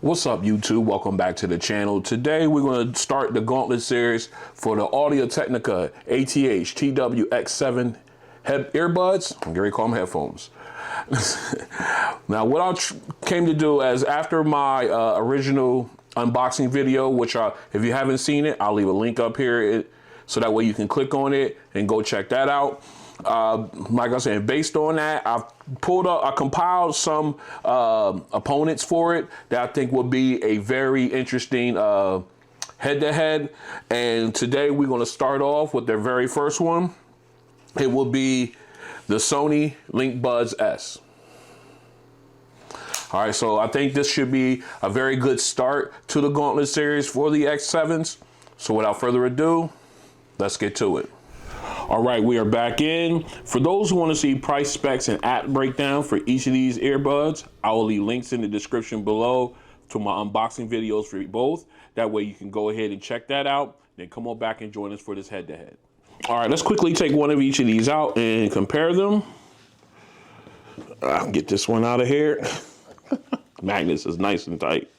What's up, YouTube? Welcome back to the channel. Today we're going to start the Gauntlet Series for the Audio-Technica ATH-TWX7 earbuds. I'm going to call them headphones. Now, what I came to do is after my original unboxing video, which if you haven't seen it, I'll leave a link up here so that way you can click on it and go check that out. Like I said, based on that, I compiled some opponents for it that I think will be a very interesting head-to-head. And today we're going to start off with their very first one. It will be the Sony LinkBuds S. All right, so I think this should be a very good start to the Gauntlet Series for the X7s. So without further ado, let's get to it. All right, we are back in. For those who want to see price, specs, and app breakdown for each of these earbuds, I will leave links in the description below to my unboxing videos for both. That way you can go ahead and check that out. Then come on back and join us for this head-to-head. All right, let's quickly take one of each of these out and compare them. I'll get this one out of here. Magnets is nice and tight.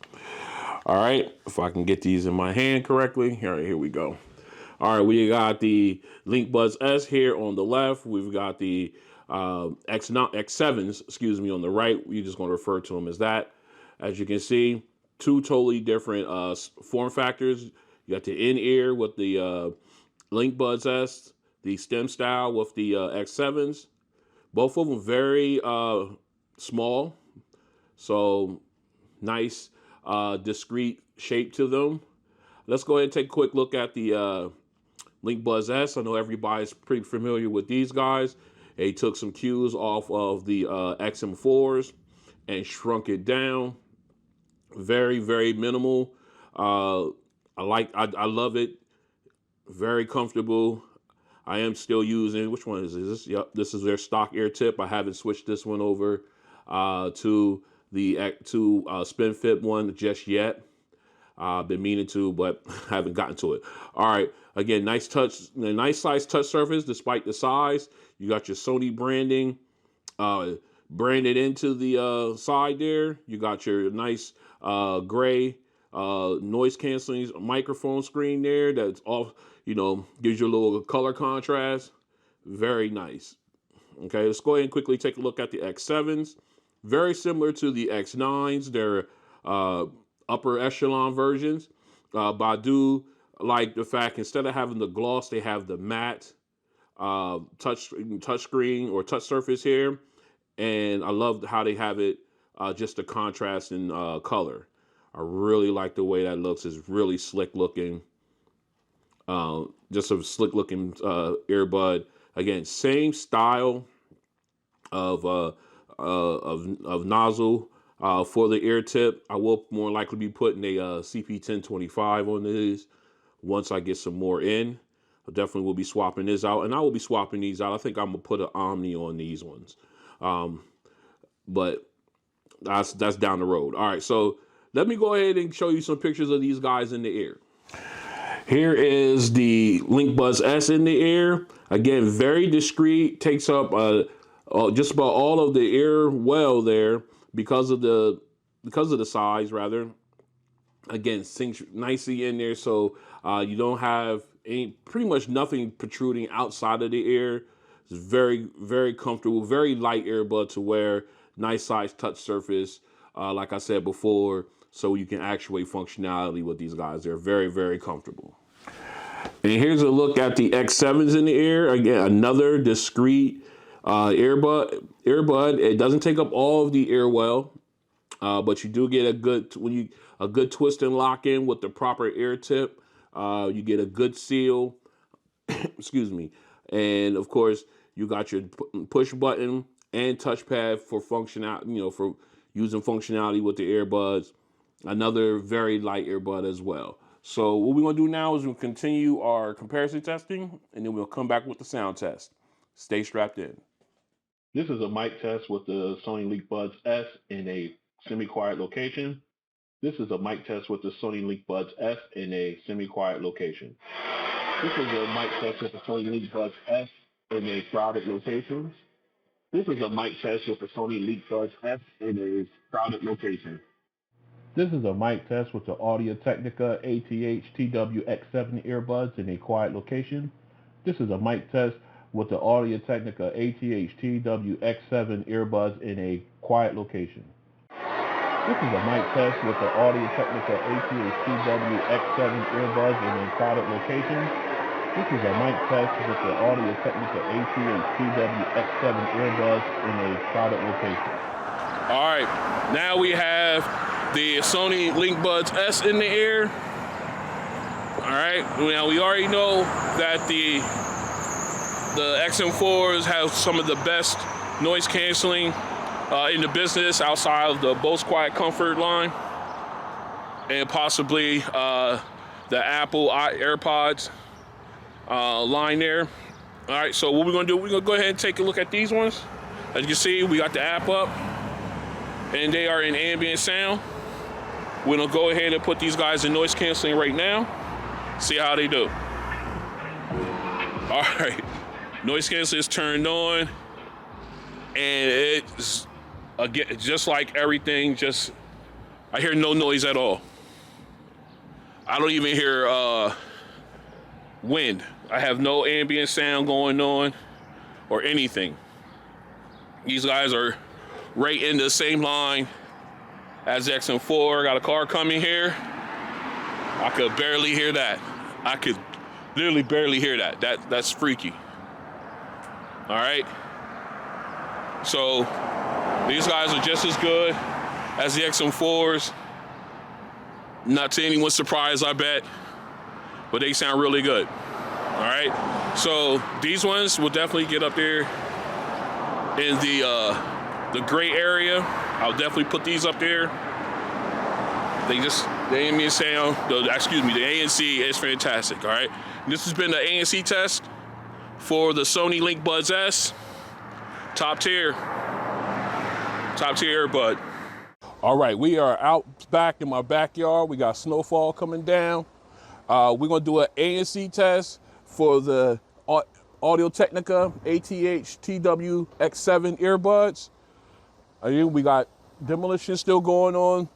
All right, if I can get these in my hand correctly. Here we go. All right, we got the LinkBuds S here on the left. We've got the X7s, excuse me, on the right. We're just going to refer to them as that. As you can see, two totally different form factors. You got the in-ear with the LinkBuds S, the stem style with the X7s. Both of them very small, so nice, discreet shape to them. Let's go ahead and take a quick look at the LinkBuds S. I know everybody's pretty familiar with these guys. They took some cues off of the XM4s and shrunk it down. Very, very minimal. I love it. Very comfortable. I am still using, which one is this? Yep, this is their stock ear tip. I haven't switched this one over to the SpinFit one just yet. I've been meaning to, but haven't gotten to it. All right, again, nice size touch surface despite the size. You got your Sony branding branded into the side there. You got your nice gray noise canceling microphone screen there. That's all, gives you a little color contrast. Very nice. Okay, let's go ahead and quickly take a look at the X7s. Very similar to the X9s. They're upper echelon versions, but I do like the fact instead of having the gloss, they have the matte touch screen or touch surface here, and I love how they have it just the contrast in color. I really like the way that looks. It's really slick looking, just a slick looking earbud. Again, same style of nozzle. For the ear tip, I will more likely be putting a CP1025 on these once I get some more in. I definitely will be swapping this out, and I will be swapping these out. I think I'm gonna put an Omni on these ones, but that's down the road. All right, so let me go ahead and show you some pictures of these guys in the ear. Here is the LinkBuds S in the ear. Again, very discreet, takes up just about all of the ear well there. Because of the size, rather. Again, sinks nicely in there, so you don't have pretty much nothing protruding outside of the ear. It's very, very comfortable, very light earbud to wear. Nice size touch surface, like I said before, so you can actuate functionality with these guys. They're very, very comfortable. And here's a look at the X7s in the ear. Again, another discreet earbud. It doesn't take up all of the ear well, but you do get a good twist and lock in with the proper ear tip. You get a good seal. Excuse me, and of course you got your push button and touchpad for functionality. For using functionality with the earbuds. Another very light earbud as well. So what we're gonna do now is we'll continue our comparison testing, and then we'll come back with the sound test. Stay strapped in. This is a mic test with the Sony LinkBuds S in a semi-quiet location. This is a mic test with the Sony LinkBuds S in a semi-quiet location. This is a mic test with the Sony LinkBuds S in a crowded location. This is a mic test with the Sony LinkBuds S in a crowded location. This is a mic test with the Audio-Technica ATH-TWX7 earbuds in a quiet location. This is a mic test with the Audio-Technica ATH-TWX7 earbuds in a quiet location. This is a mic test with the Audio-Technica ATH-TWX7 earbuds in a crowded location. This is a mic test with the Audio-Technica ATH-TWX7 earbuds in a crowded location. All right, now we have the Sony LinkBuds S in the ear. All right, now we already know that the XM4s have some of the best noise canceling in the business outside of the Bose Quiet Comfort line and possibly the Apple AirPods line there. All right, so what we're gonna do, we're gonna go ahead and take a look at these ones. As you can see, we got the app up and they are in ambient sound. We're gonna go ahead and put these guys in noise canceling right now. See how they do. All right, noise canceling is turned on, and it's again just like everything. Just I hear no noise at all. I don't even hear wind. I have no ambient sound going on or anything. These guys are right in the same line as the XM4. Got a car coming here. I could barely hear that. I could literally barely hear that. That's freaky. All right. So these guys are just as good as the XM4s. Not to anyone's surprise, I bet, but they sound really good. All right. So these ones will definitely get up there in the gray area. I'll definitely put these up there. The ambient sound, the ANC is fantastic, all right? This has been the ANC test for the Sony LinkBuds S. Top tier earbud. All right, we are out back in my backyard. We got snowfall coming down. We're gonna do an ANC test for the Audio-Technica ATH-TWX7 earbuds. We got demolition still going on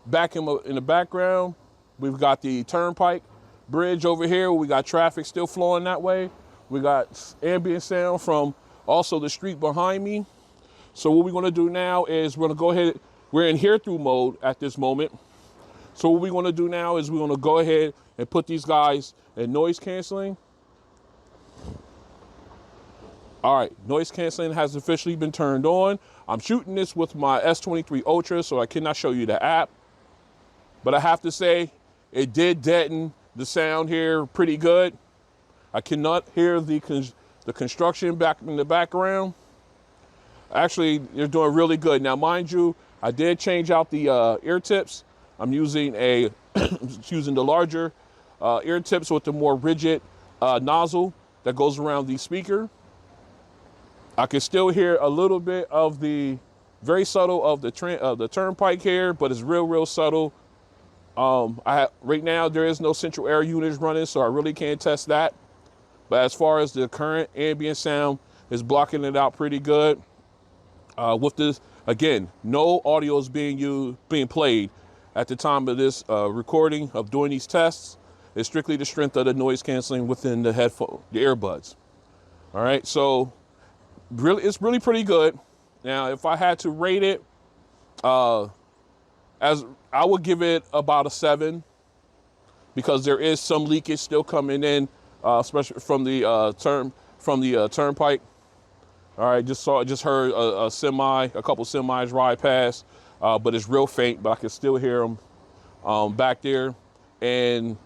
back in the background. We've got the turnpike bridge over here. We got traffic still flowing that way. We got ambient sound from also the street behind me. So what we're gonna do now is we're gonna go ahead, we're in hear-through mode at this moment. So what we're gonna do now is we're gonna go ahead and put these guys in noise canceling. All right, noise canceling has officially been turned on. I'm shooting this with my S23 Ultra, so I cannot show you the app. But I have to say, it did deaden the sound here pretty good. I cannot hear the construction back in the background. Actually, they're doing really good. Now, mind you, I did change out the ear tips. I'm using using the larger ear tips with the more rigid nozzle that goes around the speaker. I can still hear a little bit of the very subtle of the turnpike here, but it's real subtle. Right now there is no central air units running, so I really can't test that. But as far as the current ambient sound is blocking it out pretty good. With this, again, no audio is being played at the time of this recording of doing these tests. It's strictly the strength of the noise canceling within the earbuds. All right, so it's really pretty good. Now, if I had to rate it, as I would give it about a 7, because there is some leakage still coming in, especially from the turnpike. All right, just heard a couple semis ride past, but it's real faint, but I can still hear them back there. And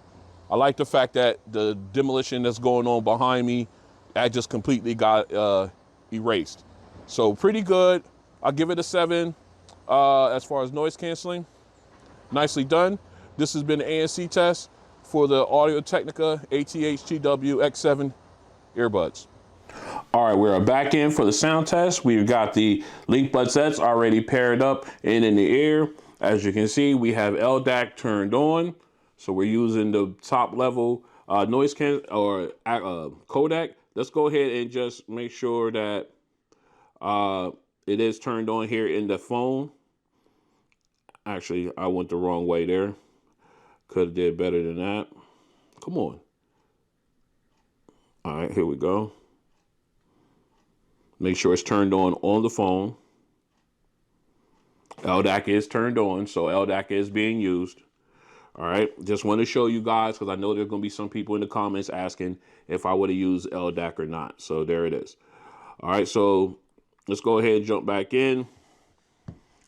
I like the fact that the demolition that's going on behind me, that just completely got erased. So pretty good. I'll give it a 7 as far as noise canceling. Nicely done. This has been the ANC test for the Audio-Technica ATH-TWX7 earbuds. All right, we're back in for the sound test. We've got the LinkBuds S already paired up and in the ear. As you can see, we have LDAC turned on. So we're using the top level noise codec. Let's go ahead and just make sure that it is turned on here in the phone. Actually, I went the wrong way there. Could have did better than that. Come on. All right, here we go. Make sure it's turned on the phone. LDAC is turned on, so LDAC is being used. All right, just want to show you guys because I know there's going to be some people in the comments asking if I would have used LDAC or not. So there it is. All right, so let's go ahead and jump back in.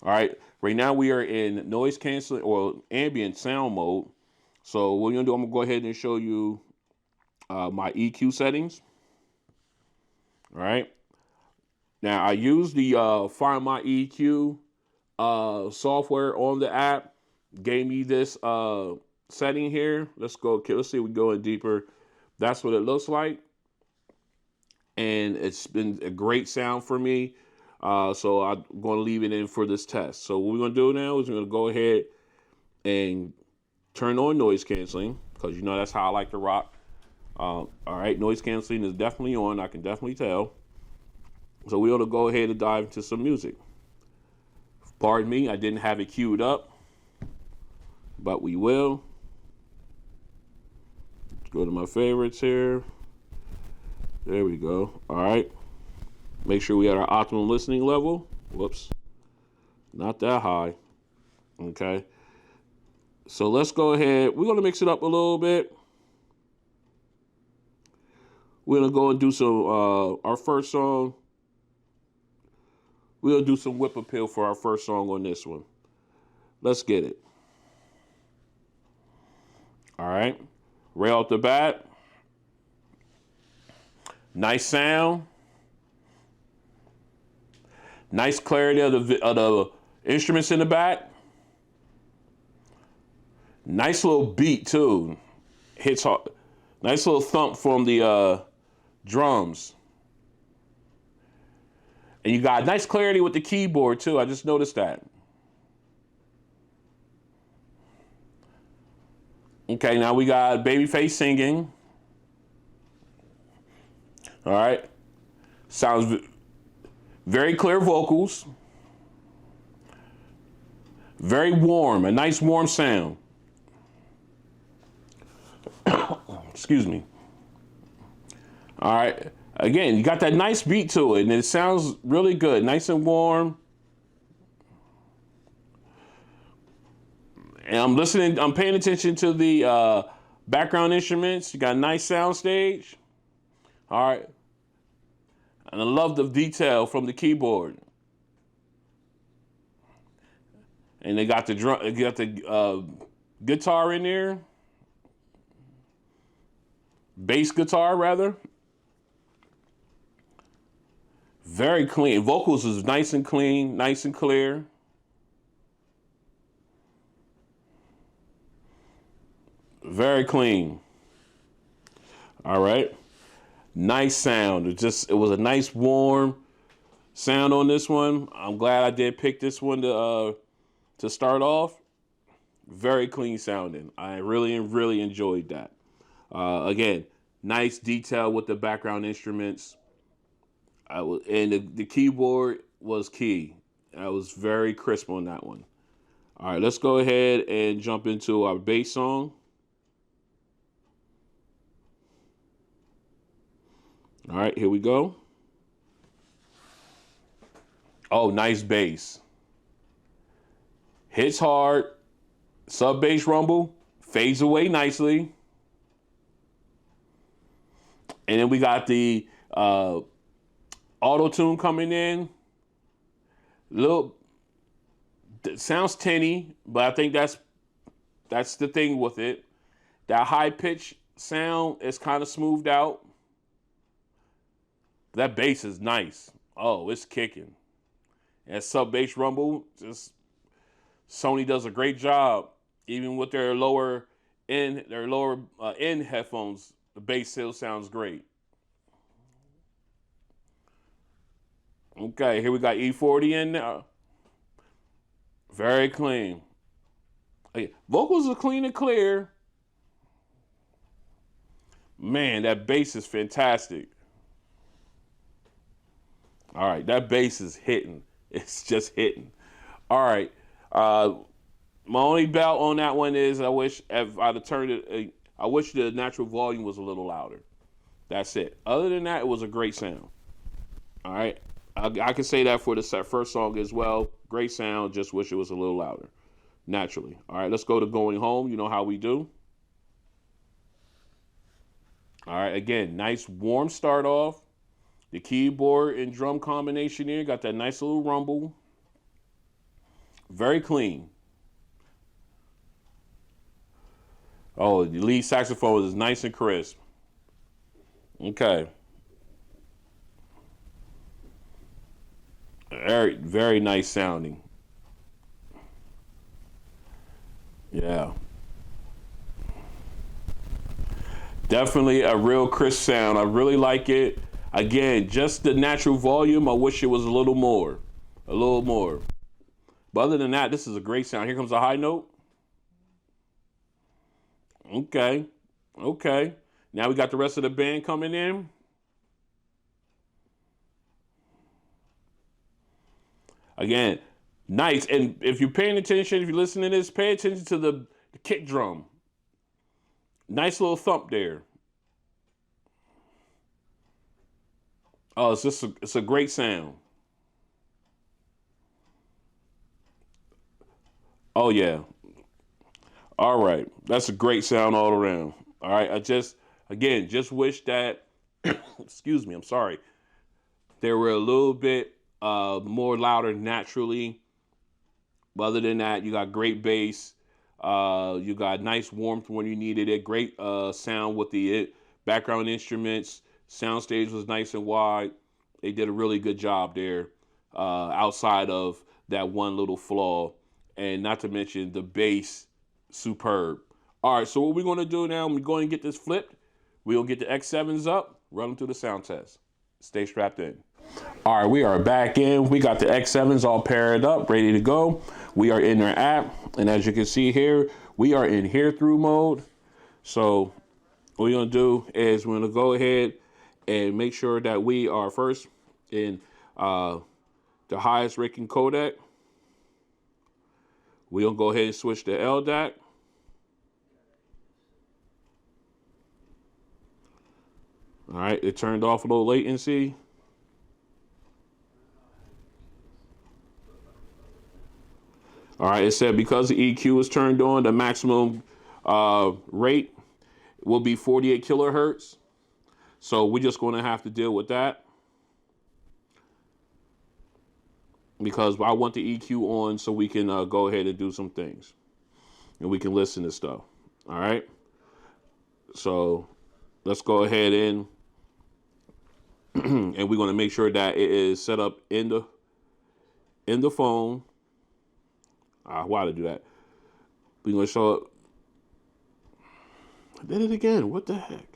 All right, right now we are in noise canceling or ambient sound mode. So what we're going to do, I'm going to go ahead and show you my EQ settings. All right. Now, I use the Find My EQ software on the app. Gave me this setting here. Let's go. Okay, let's see if we go in deeper. That's what it looks like. And it's been a great sound for me. So I'm going to leave it in for this test. So what we're going to do now is we're going to go ahead and turn on noise canceling because you know that's how I like to rock. All right, noise canceling is definitely on. I can definitely tell. So we're going to go ahead and dive into some music. Pardon me, I didn't have it queued up, but we will. Let's go to my favorites here. There we go. All right. Make sure we at our optimum listening level. Whoops. Not that high. Okay. So let's go ahead. We're going to mix it up a little bit. We're going to go and do some, our first song. We'll do some whip appeal for our first song on this one. Let's get it. All right. Right off the bat. Nice sound. Nice clarity of the instruments in the back. Nice little beat too. Hits hard. Nice little thump from the drums. And you got nice clarity with the keyboard too. I just noticed that. Okay, now we got Babyface singing. All right. Sounds very clear vocals. Very warm, a nice warm sound. Excuse me. All right. Again, you got that nice beat to it, and it sounds really good, nice and warm. And I'm listening, I'm paying attention to the background instruments. You got a nice sound stage. All right. And I love the detail from the keyboard. And they got the drum, got the guitar in there. Bass guitar, rather. Very clean. Vocals is nice and clean, nice and clear. Very clean. All right. Nice sound. It was a nice warm sound on this one. I'm glad I did pick this one to start off. Very clean sounding. I really enjoyed that. Again, nice detail with the background instruments. And the keyboard was key. I was very crisp on that one. All right, let's go ahead and jump into our bass song. All right, here we go. Oh, nice bass. Hits hard. Sub bass rumble. Fades away nicely. And then we got the auto-tune coming in. Sounds tinny, but I think that's the thing with it. That high-pitched sound is kind of smoothed out. That bass is nice. Oh, it's kicking. And sub bass rumble, Sony does a great job. Even with their lower end headphones, the bass still sounds great. Okay, here we got E40 in there. Very clean. Vocals are clean and clear. Man, that bass is fantastic. All right, that bass is hitting. It's just hitting. All right. My only doubt on that one is I wish if I'd have turned it, I wish the natural volume was a little louder. That's it. Other than that, it was a great sound. All right. I can say that for the first song as well. Great sound. Just wish it was a little louder. Naturally. All right. Let's go to Going Home. You know how we do. All right. Again, nice warm start off. The keyboard and drum combination here. Got that nice little rumble. Very clean. Oh, the lead saxophone is nice and crisp. Okay. Very, very nice sounding. Yeah. Definitely a real crisp sound. I really like it. Again, just the natural volume. I wish it was a little more. A little more. But other than that, this is a great sound. Here comes a high note. Okay. Okay. Now we got the rest of the band coming in. Again, nice. And if you're paying attention, if you're listening to this, pay attention to the kick drum. Nice little thump there. Oh, it's a great sound. Oh yeah. All right. That's a great sound all around. All right. I just wish that excuse me, I'm sorry. They were a little bit more louder naturally. But other than that, you got great bass. You got nice warmth when you needed it. Great sound with the background instruments. Soundstage was nice and wide. They did a really good job there outside of that one little flaw. And not to mention the bass, superb. All right, so what we're going to do now, we're going to get this flipped. We're going to get the X7s up, run them through the sound test. Stay strapped in. All right, we are back in. We got the X7s all paired up, ready to go. We are in our app, and as you can see here, we are in hear-through mode. So what we're going to do is we're going to go ahead and make sure that we are first in the highest ranking codec. We're going to go ahead and switch to LDAC. All right, it turned off a little latency. All right, it said because the EQ is turned on, the maximum rate will be 48 kilohertz. So we're just going to have to deal with that because I want the EQ on so we can go ahead and do some things and we can listen to stuff. All right. So let's go ahead and and we're going to make sure that it is set up in the phone. Why to do that? We're going to show up. I did it again. What the heck?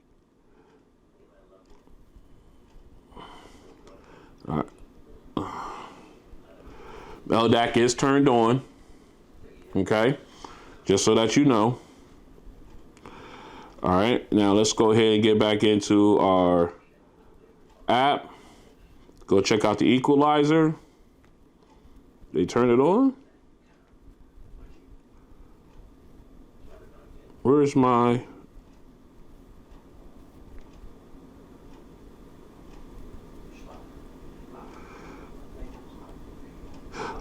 All right. LDAC is turned on. Okay. Just so that you know. All right. Now let's go ahead and get back into our app. Go check out the equalizer. They turn it on. Where's my...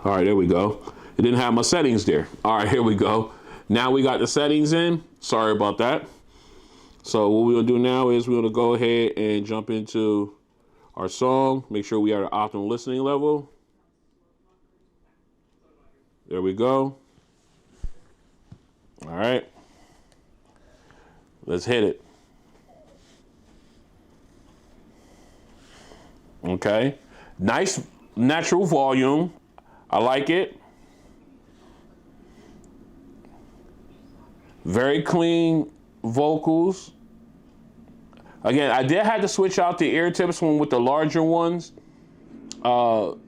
All right, there we go. It didn't have my settings there. All right, here we go. Now we got the settings in. Sorry about that. So what we're gonna do now is we're gonna go ahead and jump into our song. Make sure we are at optimal listening level. There we go. All right. Let's hit it. Okay. Nice natural volume. I like it. Very clean vocals. Again, I did have to switch out the ear tips one with the larger ones. And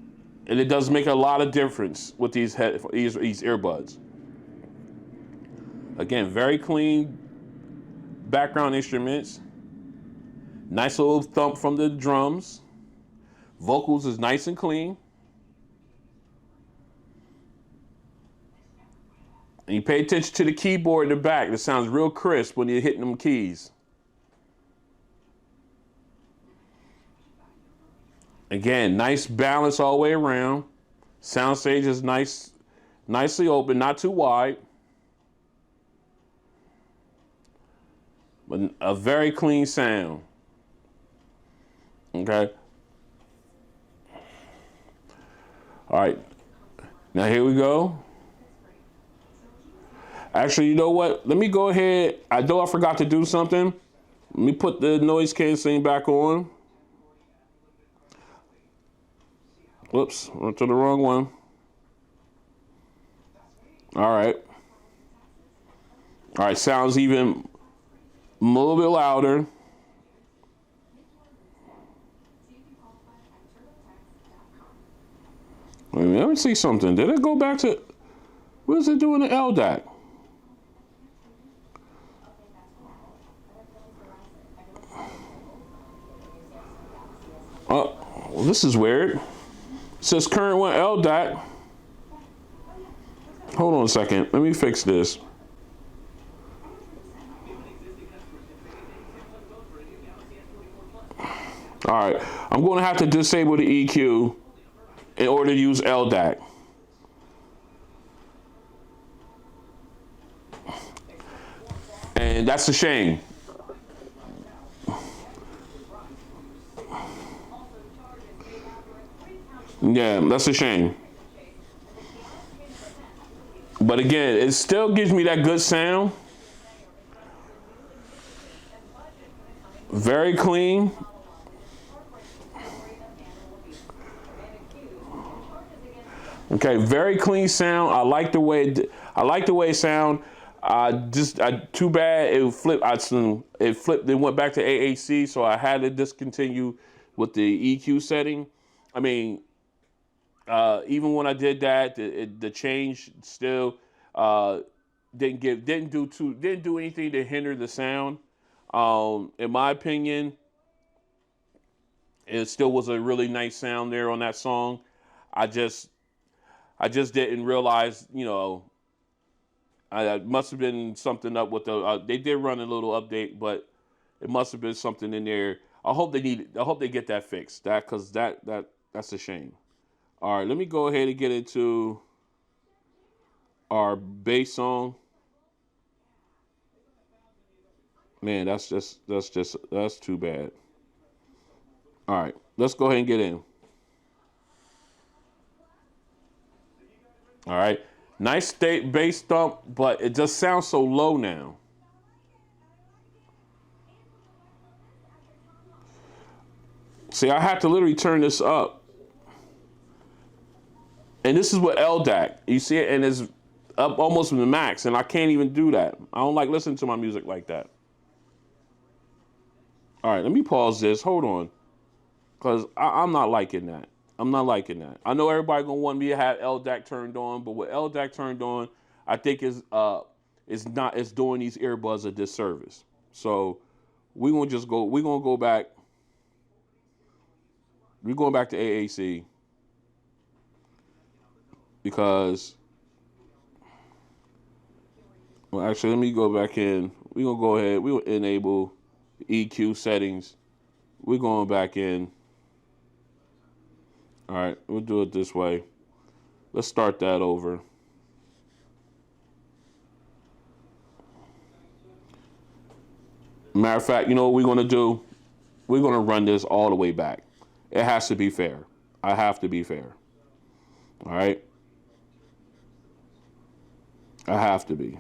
it does make a lot of difference with these earbuds. Again, very clean background instruments. Nice little thump from the drums. Vocals is nice and clean. And you pay attention to the keyboard in the back. It sounds real crisp when you're hitting them keys. Again, nice balance all the way around. Soundstage is nice, nicely open, not too wide. But a very clean sound. Okay. All right. Now here we go. Actually, you know what? Let me go ahead. I know I forgot to do something. Let me put the noise canceling back on. Whoops, went to the wrong one. All right. All right, sounds even a little bit louder. Wait a minute, let me see something. Did it go back to, what is it doing to LDAC? Oh, well, this is weird. It says current one LDAC. Hold on a second. Let me fix this. All right. I'm going to have to disable the EQ in order to use LDAC. And that's a shame. Yeah, that's a shame. But again, it still gives me that good sound. Very clean. Okay, very clean sound. I like the way it sound. Too bad it flipped. It flipped. It went back to AAC, so I had to discontinue with the EQ setting. I mean, even when I did that, the change still didn't do anything to hinder the sound. In my opinion, it still was a really nice sound there on that song. I just didn't realize, I must have been something up with the. They did run a little update, but it must have been something in there. I hope they get that fixed. Because that's a shame. All right, let me go ahead and get into our bass song. Man, that's too bad. All right, let's go ahead and get in. All right, nice bass thump, but it just sounds so low now. See, I have to literally turn this up. And this is with LDAC. You see it, and it's up almost to the max, and I can't even do that. I don't like listening to my music like that. All right, let me pause this. Hold on. Because I'm not liking that. I'm not liking that. I know everybody going to want me to have LDAC turned on, but with LDAC turned on, I think it's doing these earbuds a disservice. So we're going to go back. We're going back to AAC. Because, well, actually, let me go back in. We're going to go ahead. We will enable EQ settings. We're going back in. All right, we'll do it this way. Let's start that over. Matter of fact, you know what we're going to do? We're going to run this all the way back. It has to be fair. I have to be fair. All right? I have to be.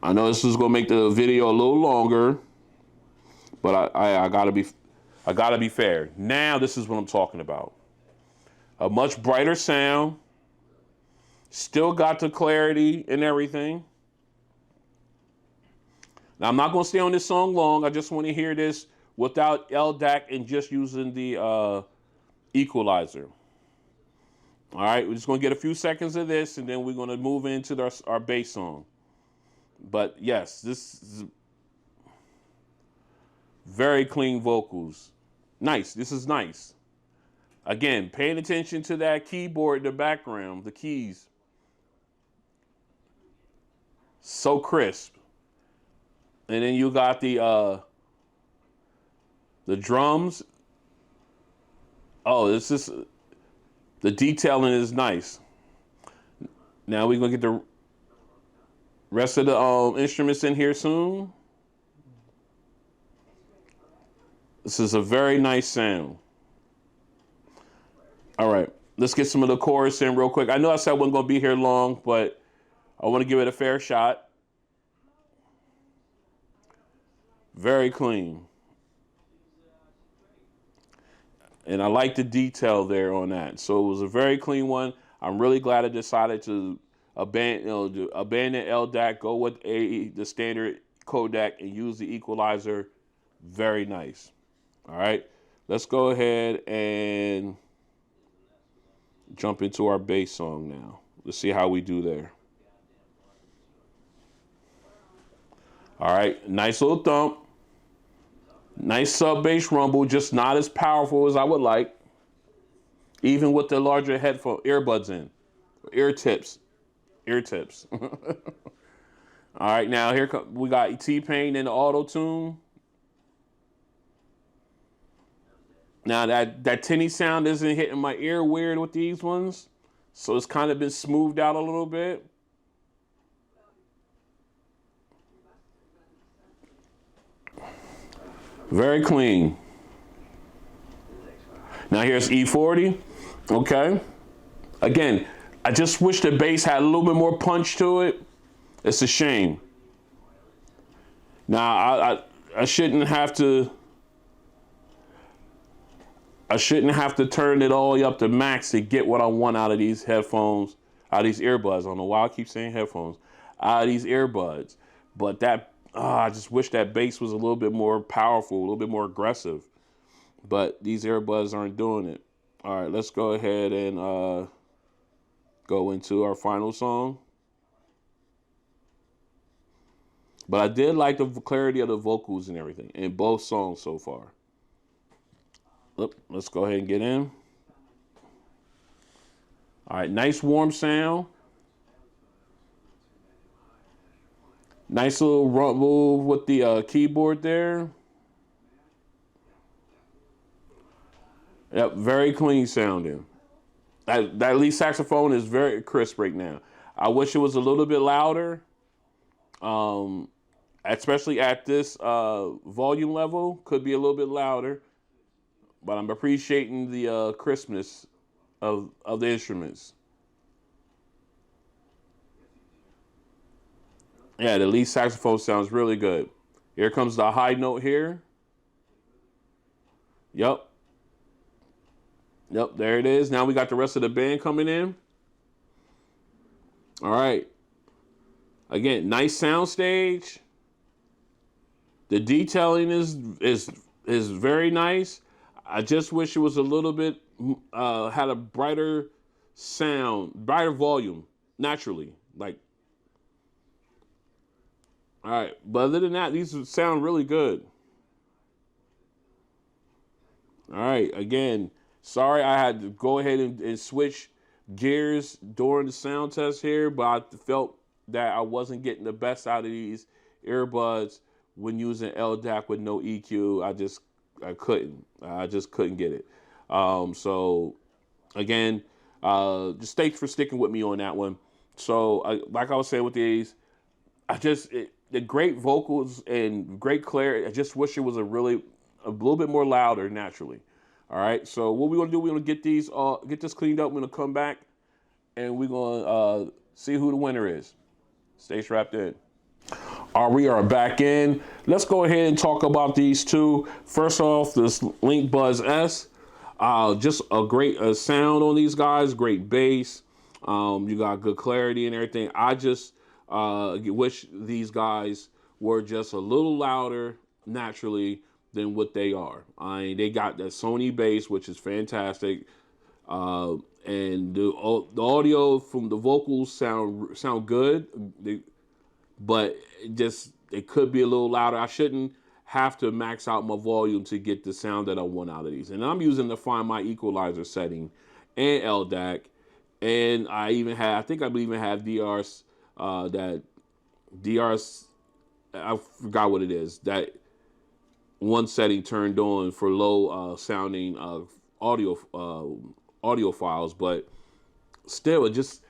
I know this is going to make the video a little longer, but I got to be fair. Now this is what I'm talking about. A much brighter sound. Still got the clarity and everything. Now I'm not going to stay on this song long. I just want to hear this without LDAC and just using the equalizer. All right, we're just going to get a few seconds of this, and then we're going to move into our bass song. But yes, this is very clean vocals. Nice. This is nice. Again, paying attention to that keyboard in the background, the keys. So crisp. And then you got the drums. Oh, this is the detailing is nice. Now we're gonna get the rest of the instruments in here soon. This is a very nice sound. All right, let's get some of the chorus in real quick. I know I said I wasn't gonna be here long, but I want to give it a fair shot. Very clean. And I like the detail there on that. So it was a very clean one. I'm really glad I decided to abandon LDAC, go with the standard codec, and use the equalizer. Very nice. All right, let's go ahead and jump into our bass song now. Let's see how we do there. All right, nice little thump. Nice sub bass rumble, just not as powerful as I would like. Even with the larger headphone earbuds in, ear tips. All right, now we got T-Pain and the auto tune. Now that tinny sound isn't hitting my ear weird with these ones, so it's kind of been smoothed out a little bit. Very clean. Now here's E40. Okay. Again, I just wish the bass had a little bit more punch to it. It's a shame. Now I shouldn't have to. I shouldn't have to turn it all the way up to max to get what I want out of these headphones, out of these earbuds. I don't know why I keep saying headphones. Out of these earbuds. But I just wish that bass was a little bit more powerful, a little bit more aggressive. But these earbuds aren't doing it. All right, let's go ahead and go into our final song. But I did like the clarity of the vocals and everything in both songs so far. Let's go ahead and get in. All right, nice warm sound. Nice little rumble with the keyboard there. Yep, very clean sounding. That lead saxophone is very crisp right now. I wish it was a little bit louder, especially at this volume level. Could be a little bit louder. But I'm appreciating the crispness of the instruments. Yeah, the lead saxophone sounds really good. Here comes the high note here. Yep, there it is. Now we got the rest of the band coming in. All right. Again, nice sound stage. The detailing is very nice. I just wish it was a little bit, had a brighter sound, brighter volume, naturally. Like, all right. But other than that, these sound really good. All right. Again, sorry I had to go ahead and switch gears during the sound test here, but I felt that I wasn't getting the best out of these earbuds when using LDAC with no EQ. I just couldn't get it. So again, just thanks for sticking with me on that one. So like I was saying with these, the great vocals and great clarity. I just wish it was a little bit more louder naturally. All right. So what we're gonna do? We're gonna get this cleaned up. We're gonna come back and we're gonna see who the winner is. Stay strapped in. All right, we are back in. Let's go ahead and talk about these two. First off, this LinkBuds S. Just a great sound on these guys. Great bass. You got good clarity and everything. I just wish these guys were just a little louder naturally than what they are. They got that Sony bass, which is fantastic. And the audio from the vocals sound good. But it could be a little louder. I shouldn't have to max out my volume to get the sound that I want out of these. And I'm using to find my equalizer setting and LDAC. And I even have DRs that DRS, I forgot what it is. That one setting turned on for low sounding audio files, but still, it just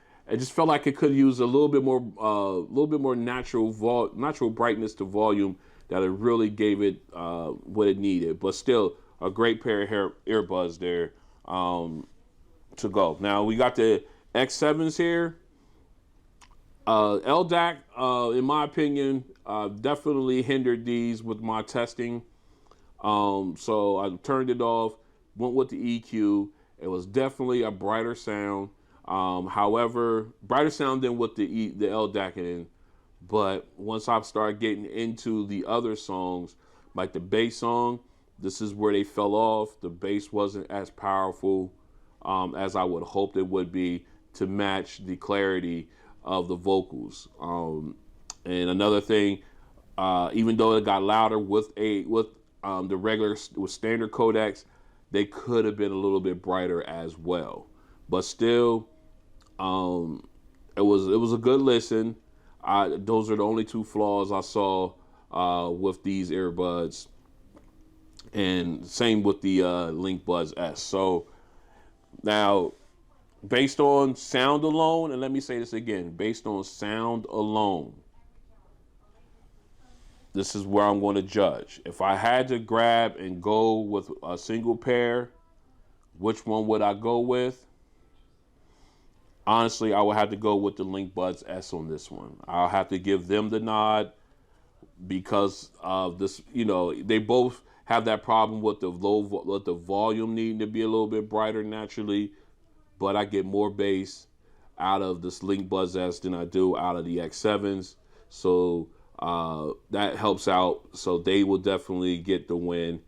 felt like it could use a little bit more natural brightness to volume that it really gave it what it needed. But still, a great pair of earbuds there to go. Now we got the X7s here. LDAC, in my opinion, definitely hindered these with my testing. So I turned it off, went with the EQ. It was definitely a brighter sound. However, brighter sound than with the LDAC in. But once I started getting into the other songs, like the bass song, this is where they fell off. The bass wasn't as powerful as I would have hoped it would be to match the clarity of the vocals. And another thing, even though it got louder with the regular with standard codecs, they could have been a little bit brighter as well. But still, it was a good listen. Those are the only two flaws I saw with these earbuds, and same with the LinkBuds S. So now, based on sound alone, and let me say this again, based on sound alone, this is where I'm going to judge. If I had to grab and go with a single pair, which one would I go with? Honestly, I would have to go with the LinkBuds S on this one. I'll have to give them the nod because of this. They both have that problem with the volume needing to be a little bit brighter naturally, but I get more bass out of this LinkBuds S than I do out of the X7s. So that helps out. So they will definitely get the win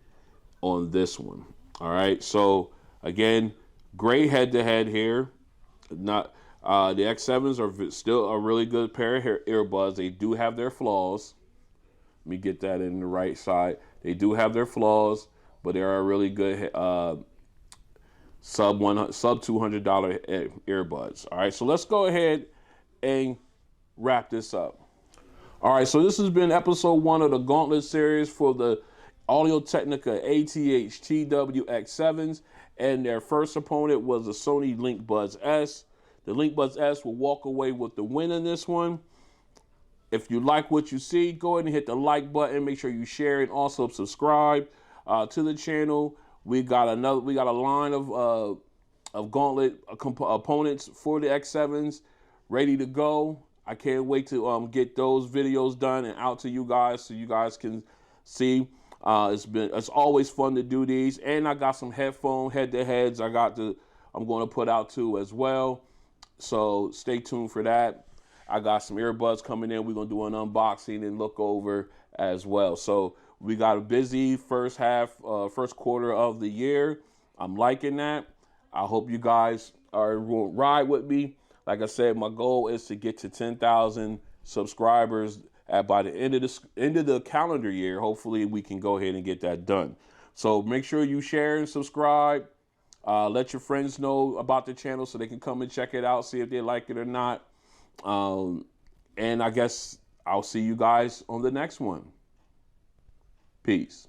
on this one. All right. So again, great head-to-head here. Not the X7s are still a really good pair of earbuds. They do have their flaws. Let me get that in the right side. They do have their flaws, but they are a really good sub $200 earbuds. All right, so let's go ahead and wrap this up. All right, so this has been episode 1 of the Gauntlet Series for the Audio-Technica ATH-TWX7s, and their first opponent was the Sony LinkBuds S. The LinkBuds S will walk away with the win in this one. If you like what you see, go ahead and hit the like button. Make sure you share and also subscribe to the channel. We got a line of Gauntlet opponents for the X7s ready to go. I can't wait to get those videos done and out to you guys so you guys can see. It's always fun to do these, and I got some head-to-heads I'm going to put out too as well. So stay tuned for that. I got some earbuds coming in. We're going to do an unboxing and look over as well. So we got a busy first quarter of the year. I'm liking that. I hope you guys will ride with me. Like I said, my goal is to get to 10,000 subscribers by the end of the calendar year. Hopefully we can go ahead and get that done. So make sure you share and subscribe. Let your friends know about the channel so they can come and check it out, see if they like it or not. And I guess I'll see you guys on the next one. Peace.